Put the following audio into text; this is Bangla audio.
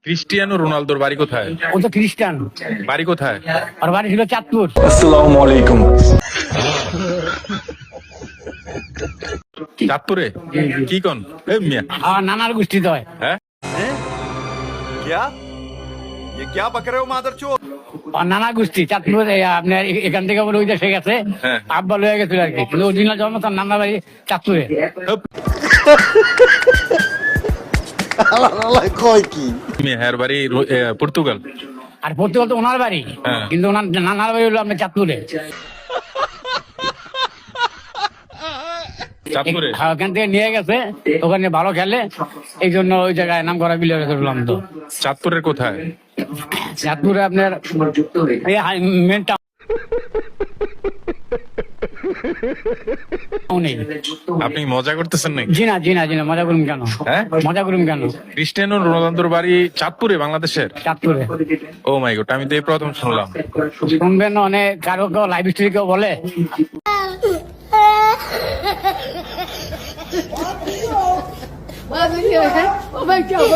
ক্রিস্টিয়ানো রোনালদোর বাড়ি কোথায়? ও তো খ্রিস্টান। বাড়ি কোথায়? আর বাড়ি ছিল চাঁদপুর। আসসালামু আলাইকুম। চাঁদপুরে? কি কোন মিয়া? আর নানার গোষ্ঠী তো হয়। হ্যাঁ, क्या ये क्या बक रहे हो मादरचोद? আর নানা গোষ্ঠী চাঁদপুর আপনার এখান থেকে বলে ওই দেশে গেছে, হ্যাঁ। আব্বা লয়ে গেছিল আর কি, কিন্তু অরিজিনাল জন্ম তার নানা বাড়ি চাঁদপুরে। হপ, কয় কি? মিয়া হ্যার বাড়ি পর্তুগাল। আর পর্তুগাল তো ওনার বাড়ি, হ্যাঁ। কিন্তু ওনার নানার বাড়ি হলো আপনার চাঁদপুরে। চাঁদপুরে? ওখান থেকে নিয়ে গেছে, ওখানে ভালো খেলে, এই জন্য ওই জায়গায় নাম করা বিলিয়ে করলাম। তো চাঁদপুরের কোথায়? চাঁদপুরে আপনার মেন টাউনে। আপনি মজা করতেছেন নাকি? জি না, জি না, জি না, মজা করুন কেন? হ্যাঁ? মজা করুন কেন? ক্রিস্টিয়ানো রোনালদোর বাড়ি চাঁদপুরে, বাংলাদেশের? চাঁদপুরে। ও মাই গড, আমি তো এই প্রথম শুনলাম। শুনবেন অনেক, কারো কেউ লাইভ স্টোরি কেউ বলে। Oh my God.